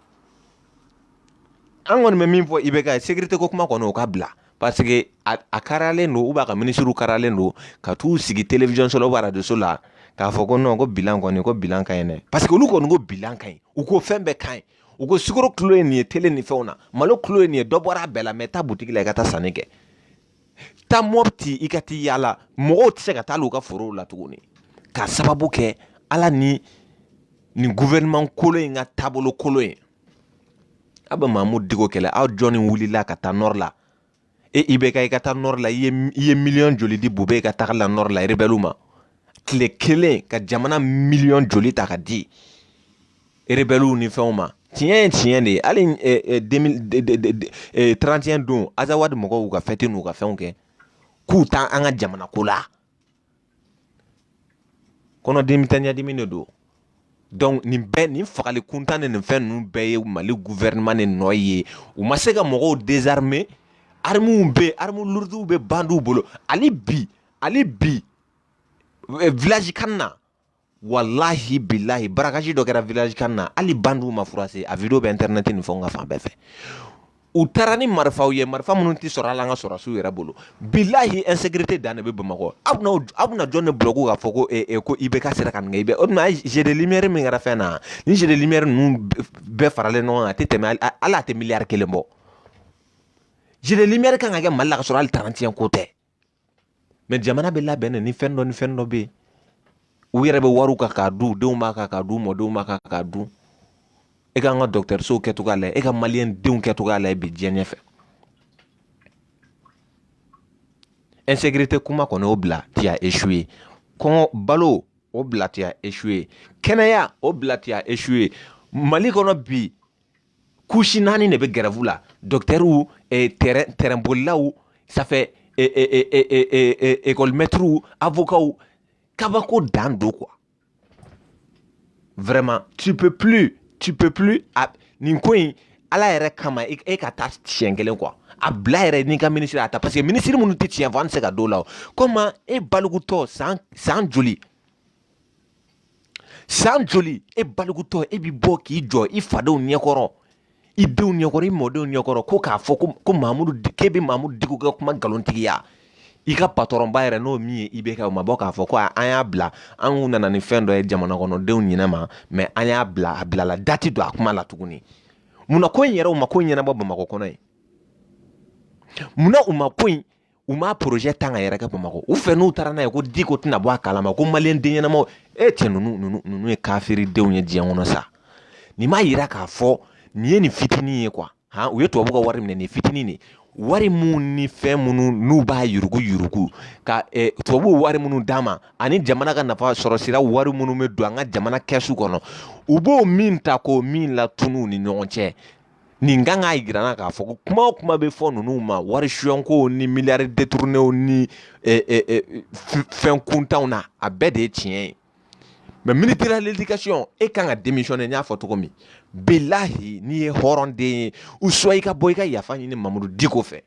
an kɔni bɛ min fɔ IBK ye sécurité ko kuma kɔni o ka bila parce que a kariyalen don ou bien a ka ministres kariyalen don ka t'u sigi télévision so la ou bien radio so la k'a fɔ ko non ko bilan kɔni ko bilan ka ɲi dɛ parce que olu kɔni ko bilan ka ɲi u ko fɛn bɛɛ ka ɲi u ko sukaro kilo ye nin ye télé ni fɛnw na malo kilo ye nin ye dɔ bɔra a bɛɛ la mais taa boutique la i ka taa sanni kɛ taa Mopti i ka t'i yaala mɔgɔw tɛ se ka taa u ka forow la tuguni k'a sababu kɛ ala ni nin gouvernement kolon in ka taabolo kolon ye a bɛ Mahamudu Diko kɛlɛ aw jɔnni wulila ka taa nord la IBK i ka taa nord la i ye million joli di Bube i ka taga la nord la rebelle ma tile kelen ka jamana million joli ta ka di rebelle ni fɛnw ma tiɲɛ ye tiɲɛ de ye hali 31 don Azawadi mɔgɔw ka fête n'u ka fɛnw kɛ k'u taa an ka jamana ko la kɔnɔdimi tɛɲɛdimi de don donc nin fagali kuntan ni nin fɛn ninnu bɛɛ ye Mali gouvernement ni nɔ ye u ma se ka mɔgɔw désarmer armes lourdes bɛ bandiw bolo hali bi village kan na wallahi billahi barakaji dɔ kɛra village kan na hali bandu ma furase a video bɛ internet ni fɛnw ka fan bɛɛ fɛ u taara ni marifaw ye marifa minnu tɛ sɔrɔ ala an ka sɔrɔsiw yɛrɛ bolo billahi insécurité dan de bɛ bamakɔ aw bɛna jɔn de bloquer k'a fɔ ko IBK sera ka nin kɛ IBK o tuma jeu de lumière min kɛra fɛn na ni jeu de lumière ninnu bɛɛ faralen ɲɔgɔn kan a tɛ tɛmɛ ala a tɛ miliyari 1 bɔ jeu de lumière kan ka kɛ Mali la ka sɔrɔ hali 31 ko tɛ mais jamana bɛ labɛn ni fɛn dɔ bɛ yen u yɛrɛ bɛ wariw kan k'a dun denw b'a kan k'a dun mɔdenw b'a kan k'a dun e ka an ka dɔgɔtɔrɔsow kɛcogoya lajɛ e ka maliyɛn denw kɛcogoya lajɛ bi diɲɛ ɲɛfɛ insécurité kuma kɔni o bila ti a échoué kɔngɔ balo o bila ti a échoué kɛnɛya o bila ti a échoué Mali kɔnɔ bi couche 4 de bɛ grève la docteurs terrain bolilaw ça fait école maîtres avocats kabako dan do quoi vraiment tu peux plus nin ko in ala yɛrɛ kama e ka taa tiɲɛ kelen quoi a bila yɛrɛ ni ka ministre a ta parce que ministre minnu tɛ tiɲɛ fɔ an tɛ se ka do la o comment e balugutɔ san joli e balugutɔ e bi bɔ k'i jɔ i fadenw ɲɛkɔrɔ i denw ɲɛkɔrɔ i mɔdenw ɲɛkɔrɔ ko k'a fɔ ko k'e bɛ Mamudu Diko kɛ kuma nkalontigiya i ka patron ba yɛrɛ n'o min ye IBK o ma bɔ k'a fɔ ko an y'a bila an nana ni fɛn dɔ ye jamana kɔnɔdenw ɲinɛ ma mais an y'a bila a bilala date don a kuma la tuguni munna ko in yɛrɛ u ma ko in ɲɛnabɔ Bamakɔ kɔnɔ ye munna u ma ko in u ma projet tan ka yɛrɛ kɛ Bamakɔ u fɛ n'u taara n'a ye ko Diko tɛna bɔ a kalama ko maliyɛn den ɲɛnamaw cɛ ninnu ye kafiri denw ye diɲɛ kɔnɔ sa nin m'a yira k'a fɔ nin ye nin fitinin ye quoi u ye tubabu ka wari minɛ nin fitinin de wari mun ni fɛn minnu n'u b'a yurugu ka tubabu wari minnu d'a ma ani jamana ka nafa sɔrɔ sira wari minnu bɛ don an ka jamana kɛsu kɔnɔ u b'o min ta k'o min latunu ni ɲɔgɔn cɛ nin kan k'a yira na k'a fɔ ko kuma o kuma bɛ fɔ ninnu ma wari suyɔnko ni miliyari détournéw ni fɛn kuntanw na a bɛɛ de ye tiɲɛ ye mais ministère de l'éducation e kan ka démissionner n y'a fɔ cogo min bilahi n'i ye hɔrɔnden ye ou soit i ka bɔ i ka yafa ɲini Mamudu Diko fɛ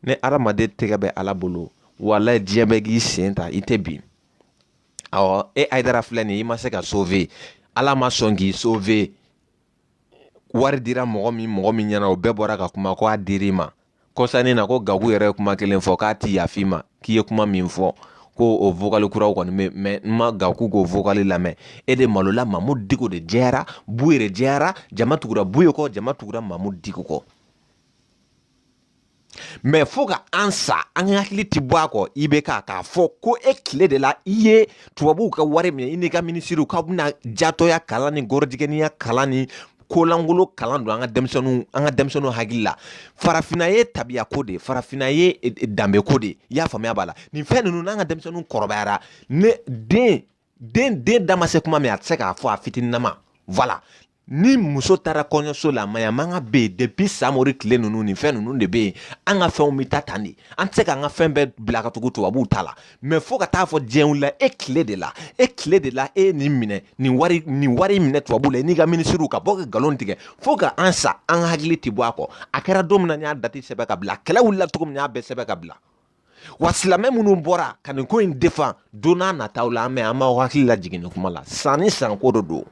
ne adamaden tɛgɛ bɛ ala bolo walahi diɲɛ bɛ k'i sen ta i tɛ bin awɔ Aidara filɛ nin ye i ma se ka sauver ala ma sɔn k'i sauver wari dira mɔgɔ min ɲɛna o bɛɛ bɔra ka kuma ko a dir'i ma kɔsannin na ko Gaku yɛrɛ ye kuma kelen fɔ k'a ti yafi ma k'i ye kuma min fɔ ko o vocal kuraw kɔni bɛ mais n ma Gaku k'o vocal lamɛn e de malola Mamudu Diko de jɛyara Buye de jɛyara jama tugura Buye kɔ jama tugura Mamudu Diko kɔ mais fo ka an sa an hakili ti bɔ a kɔ IBK k'a fɔ ko e tile de la i ye tubabuw ka wari minɛ i n'i ka ministre k'aw bɛna jatɔya kalan ni gɔrɔjigɛniya kalan ni kolangolo kalan don an ka denmisɛnninw hakili la farafina ye tabiya ko de farafina ye danbe ko de i y'a faamuya b'a la nin fɛn ninnu n'an ka denmisɛnninw kɔrɔbayara ne den da ma se kuma min a tɛ se k'a fɔ a fitininama voilà ni muso taara kɔɲɔso la maɲamanga bɛ yen depuis Samori tile ninnu nin fɛn ninnu de bɛ yen an ka fɛnw bɛ taa tan de an tɛ se k'an ka fɛn bɛɛ bila ka tugu tubabuw ta la mais fo ka taa fɔ diɲɛ wulila e tile de la e nin minɛ nin wari minɛ tubabuw la i n'i ka ministre ka bɔ ka nkalon tigɛ fo ka an sa an hakili ti bɔ a kɔ a kɛra don min na n y'a date sɛbɛn ka bila kɛlɛ wulila cogo min n y'a bɛɛ sɛbɛn ka bila wa silamɛ minnu bɔra ka nin ko in défend don n'a nataw la an b'aw hakili lajigin nin kuma la san ni san ko de don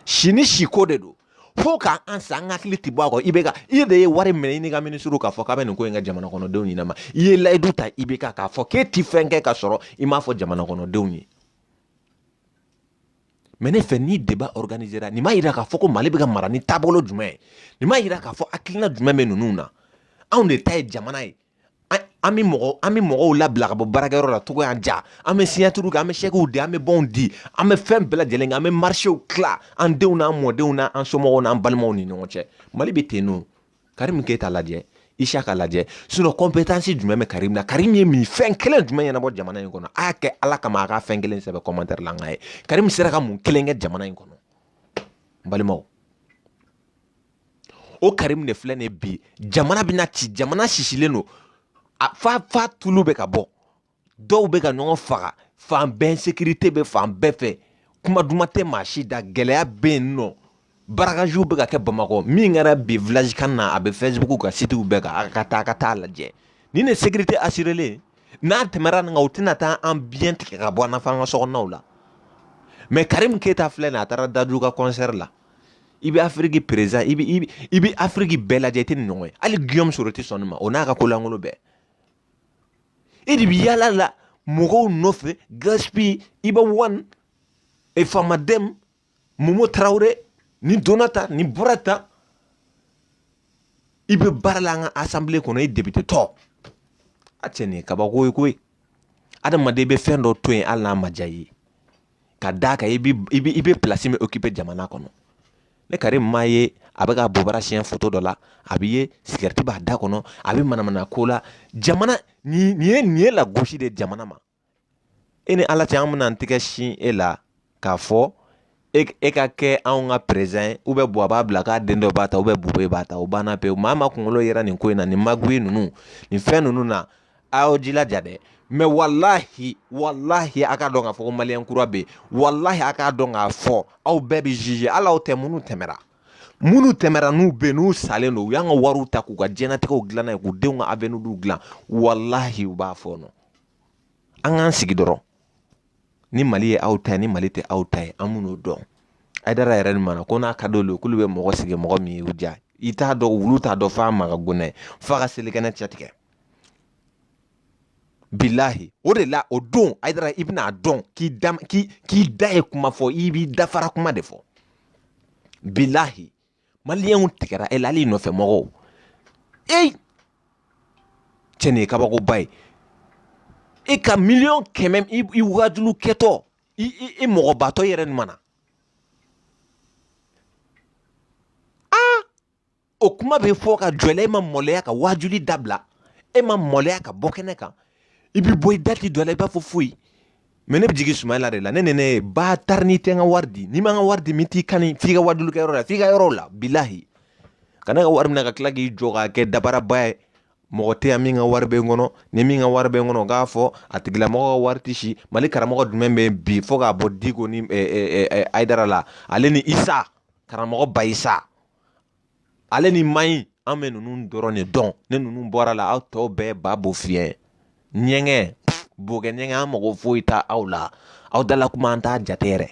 si ni si ko de don fo ka an sa an hakili ti bɔ a kɔ i de ye wari minɛ i n'i ka ministre k'a fɔ k'a bɛ nin ko in kɛ jamana kɔnɔdenw ɲinɛ ma i ye layidu ta IBK k'a fɔ k'e ti fɛn kɛ ka sɔrɔ i m'a fɔ jamana kɔnɔdenw ye mais ne fɛ ni débat organisera nin m'a yira k'a fɔ ko Mali bɛ ka mara ni taabolo jumɛn ye nin m'a yira k'a fɔ hakilina jumɛn bɛ ninnu na anw de ta ye jamana ye an bɛ mɔgɔw labila ka bɔ baarakɛyɔrɔ la cogo y'an ja an bɛ signature kɛ an bɛ chèquew di an bɛ bɔnw di an bɛ fɛn bɛɛ lajɛlen kɛ an bɛ marchew tila an denw n'an mɔdenw n'an somɔgɔw n'an balimaw ni ɲɔgɔn cɛ Mali bɛ ten nɔ Karim Keita lajɛ Isaka lajɛ sinon compétence jumɛn bɛ Karim na Karim ye min fɛn kelen jumɛn ɲɛnabɔ jamana in kɔnɔ a y'a kɛ ala kama a ka fɛn kelen sɛbɛn commentaire la an ka ye Karim sera ka mun kelen kɛ jamana in kɔnɔ n balimaw o Karim de filɛ nin ye bi jamana bɛna ci jamana sisilen don fa tulu bɛ ka bɔ dɔw bɛ ka ɲɔgɔn faga fan bɛɛ sécurité bɛ fan bɛɛ fɛ kuma duman tɛ maa si da gɛlɛya bɛ yen nɔ barakaziw bɛ ka kɛ Bamakɔ min kɛra bi village kan na a bɛ Facebook ka sitew bɛɛ kan a ka taa lajɛ nin de sécurité assurée n'a tɛmɛra nin kan u tɛna taa an biɲɛ tigɛ ka bɔ an na f'an ka sokɔnɔnaw la mais Karim Keita filɛ nin a taara Dadju ka concert la i bɛ Afrique président i bɛ Afrique bɛɛ lajɛ i tɛ ni ɲɔgɔn ye hali Guillaume Soro tɛ sɔn nin ma o n'a ka kolankolon bɛɛ e de bɛ yala la mɔgɔw nɔfɛ gaspille i bɛ wan Fama Dem Momo Traoré ni Donata ni Burata i bɛ baara la an ka assemblée kɔnɔ i député tɔ a cɛ nin ye kabako ye koyi adamaden bɛ fɛn dɔ to yen hali n'a ma diya i ye ka d'a kan i bɛ place min occuper jamana kɔnɔ ne Karim m'a ye a bɛ ka bobara siɲɛ photo dɔ la a bɛ ye cigarette b'a da kɔnɔ a bɛ manamana ko la jamana nin ye la gosi de jamana ma e ni Ala cɛ an bɛna n tɛgɛ sin e la k'a fɔ e ka kɛ anw ka président ye ou bien a b'a bila k'a den dɔ b'a ta ou bien Bube b'a ta o banna pewu maa ma kunkolo yɛrɛ nin ko in na nin magoyi ninnu nin fɛn ninnu na a y'aw jilaja dɛ mais wallahi a k'a dɔn k'a fɔ ko maliyɛn kura bɛ yen wallahi a k'a dɔn k'a fɔ aw bɛɛ bɛ juger hali aw tɛ minnu tɛmɛra n'u bɛ yen n'u salen don u y'an ka wariw ta k'u ka diɲɛnatigɛw dilan n'a ye k'u denw ka avenue dilan wallahi u b'a fɔ nɔ an k'an sigi dɔrɔn ni Mali ye aw ta ye ni Mali tɛ aw ta ye an min'o dɔn Aidara yɛrɛ nin mana ko n'a ka d'olu ye k'olu bɛ mɔgɔ sigi mɔgɔ min ye u diya i t'a dɔn wulu t'a dɔn f'a ma ka gonɛ f'a ka selikɛnɛ cɛ tigɛ bilahi o de la o don Aidara i bɛna a dɔn k'i da ye kuma fɔ i b'i dafara kuma de fɔ bilahi maliyɛnw tigɛra e la hali nɔfɛ mɔgɔw cɛ nin ye kabakoba ye e ka miliyɔn kɛmɛ i wajulu kɛtɔ i mɔgɔbatɔ yɛrɛ nin mana o kuma bɛ fɔ ka jɔ e ma mɔlɛya ka wajuli dabila e ma mɔlɛya ka bɔ kɛnɛ kan i bɛ bɔ i dati dɔ la i b'a fɔ foyi mais ne bɛ jigin Sumayila de la ne ba tari ni tɛ n ka wari di n'i ma n ka wari di min t'i kani f'i ka wajulikɛ yɔrɔ la f'i ka yɔrɔ la bilahi ka ne ka wari minɛ ka tila k'i jɔ k'a kɛ dabaraba ye mɔgɔ tɛ yan min ka wari bɛ n kɔnɔ ni min ka wari bɛ n kɔnɔ k'a fɔ a tigilamɔgɔ ka wari tɛ si Mali karamɔgɔ jumɛn bɛ bi fo k'a bɔ Diko ni Aidara la ale ni Isa karamɔgɔ Ba Isa ale ni Mayi an bɛ ninnu dɔrɔn de dɔn ne ninnu bɔra la aw tɔw bɛɛ ba bo fiɲɛ ɲɛngɛ bokɛ ɲɛngɛ an mago foyi t'a aw la aw dala kuma an t'a jate yɛrɛ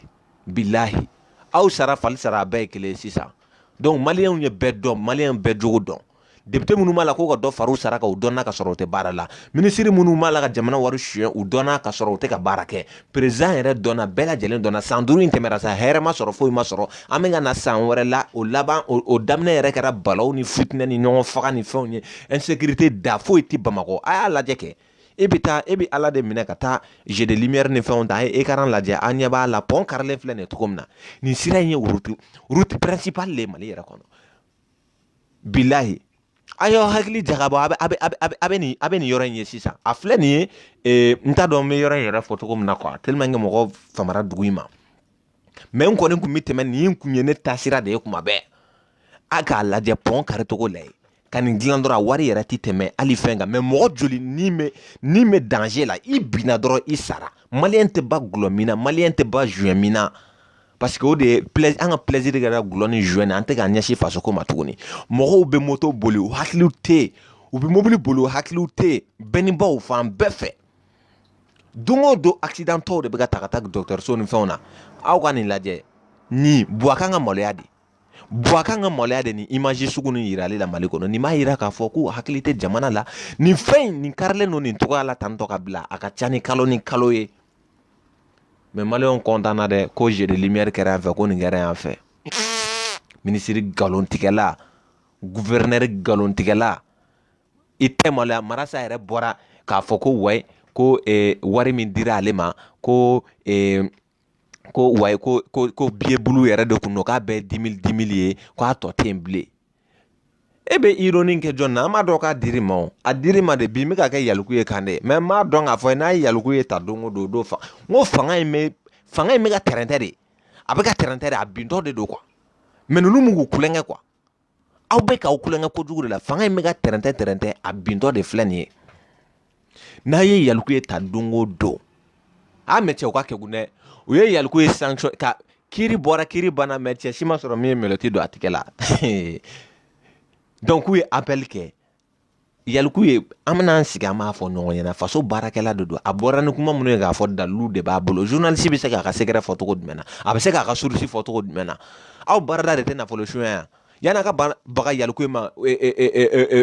bilahi aw sara fali sara a bɛɛ ye kelen sisan donc maliyɛnw ye bɛɛ dɔn maliyɛn bɛɛ jogo dɔn député minnu b'a la k'u ka dɔ fara u sara kan u dɔnna ka sɔrɔ u tɛ baara la minisiri minnu b'a la ka jamana wari suyɛn u dɔnna ka sɔrɔ u tɛ ka baara kɛ président yɛrɛ dɔnna bɛɛ lajɛlen dɔnna san 5 in tɛmɛra sa hɛrɛ ma sɔrɔ foyi ma sɔrɔ an bɛ ka na san wɛrɛ la o laban o daminɛ yɛrɛ kɛra balaw ni fitinɛ ni ɲɔgɔn faga ni fɛnw ye insécurité da foyi tɛ Bamakɔ a y'a lajɛ kɛ e bɛ Ala de minɛ ka taa jeu de lumière ni fɛnw ta a ye écran lajɛ an ɲɛ b'a la pont karilen filɛ nin ye cogo min na nin sira in ye route principale le Mali yɛrɛ kɔnɔ bilahi a y'aw hakili jagabɔ a bɛ nin yɔrɔ in ye sisan a filɛ nin ye n t'a dɔn n bɛ yɔrɔ in yɛrɛ fɔ cogo min na quoi tellement que mɔgɔ famara dugu in ma mais n kɔni tun bɛ tɛmɛ nin kun ye ne taasira de ye kuma bɛɛ a k'a lajɛ pont kari cogo la ye ka nin dilan dɔrɔn a wari yɛrɛ ti tɛmɛ hali fɛn kan mais mɔgɔ joli ni bɛ danger la i binna dɔrɔn i sara maliyɛn tɛ ba gulɔ min na maliyɛn tɛ ba juin min na parce que o de ye an ka plaisir kɛra gulɔ ni juin an tɛ k'an ɲɛsin fasoko ma tuguni mɔgɔw bɛ moto boli u hakiliw tɛ yen u bɛ mobili boli u hakiliw tɛ yen bɛɛ ni baw fan bɛɛ fɛ don o don accident tɔw de bɛ ka ta ka taa dɔgɔtɔrɔso ni fɛnw na aw ka nin lajɛ nin Buwa kan ka maloya de Buwa kan ka maloya de ni image sugu nin yirali la Mali kɔnɔ nin m'a yira k'a fɔ k'u hakili tɛ jamana la nin fɛn in nin karilen don nin cogoya la tantɔ ka bila a ka ca ni kalo ye mais maliyɛnw content na dɛ ko jeu de lumière kɛra yan fɛ ko nin kɛra yan fɛ ministre galontigɛla gouverneur galontigɛla i tɛ maloya Marasa yɛrɛ bɔra k'a fɔ ko wayi ko wari min dira ale ma ko wayi ko billet bulu yɛrɛ de kun don k'a bɛɛ 10 000 ye k'a tɔ tɛ yen bilen e bɛ ironie kɛ jɔn na an m'a dɔn k'a dir'i ma o a dir'i ma de bi n bɛ ka kɛ yaliku ye kan dɛ mais n m'a dɔn k'a fɔ n'a ye yaliku ye ta don o don o don n ko fanga in bɛ ka tɛrɛntɛ de a bɛ ka tɛrɛntɛ de a bintɔ de don quoi mais ninnu m'u k'u kulonkɛ quoi aw bɛ k'aw kulonkɛ kojugu de la fanga in bɛ ka tɛrɛntɛ a bintɔ de filɛ nin ye n'a ye yaliku ye ta don o don a mɛ cɛ u ka kɛgun dɛ u ye yaliku ye sanction ka kiiri bɔra kiiri banna mɛ cɛ si ma sɔrɔ min ye mɛlɛti don a tigɛ la donc u ye appel kɛ yaliku ye an bɛna sigi an b'a fɔ ɲɔgɔn ɲɛna faso baarakɛla de don a bɔra ni kuma minnu ye k'a fɔ dalilu de b'a bolo journaliste bɛ se k'a ka secret fɔ cogo jumɛn na a bɛ se k'a ka source fɔ cogo jumɛn na aw baarada de tɛ nafolo suɲɛ yan yan'a ka baga yaliku ma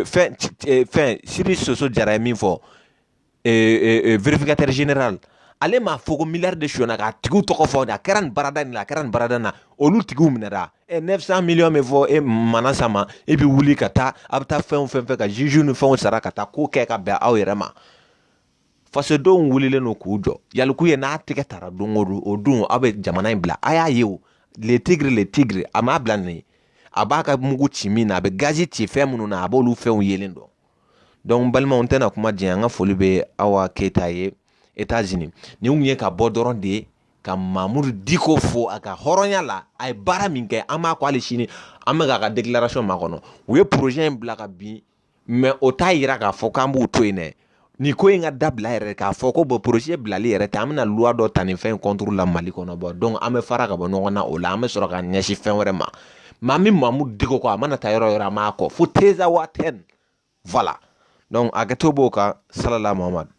fɛn Siri Soso Jara ye min fɔ vérificateur général ale m'a fɔ ko miliyari de sonyɛna k'a tigiw tɔgɔ fɔ a kɛra nin baarada in na a kɛra nin baarada in na olu tigiw minɛra 900 millions bɛ fɔ mana sama e bɛ wuli ka taa a bɛ taa fɛn o fɛn fɛ ka juge ni fɛnw sara ka taa ko kɛ ka bɛn aw yɛrɛ ma fasodenw wulilen don k'u jɔ yaliku ye n'a tɛgɛ tara don o don o don aw bɛ jamana in bila a y'a ye o les tigres a m'a bila nin ye a b'a ka mugu ci min na a bɛ gazi ci fɛn minnu na a b'olu fɛnw yelen dɔn donc balimaw n tɛna kuma jɛ an ka foli bɛ Awa Keyita ye États-Unis nin kun ye ka bɔ dɔrɔn de ye ka Mamudu Diko fo a ka hɔrɔnya la a ye baara min kɛ an b'a ko hali sini an bɛ k'a ka déclaration makɔnɔ u ye projet in bila ka bin mais o t'a yira k'a fɔ k'an b'u to yen dɛ nin ko in ka dabila yɛrɛ k'a fɔ ko bon projet bilali yɛrɛ tɛ an bɛna loi dɔ ta nin fɛn contre la Mali kɔnɔ bɔ donc an bɛ fara ka bɔ ɲɔgɔn na o la an bɛ sɔrɔ ka ɲɛsin fɛn wɛrɛ ma maa min Mamudu Diko kɔ a mana taa yɔrɔ yɔrɔ an b'a kɔ fo Teza wa 10 voilà donc a kɛ to b'o kan salala Muhamadu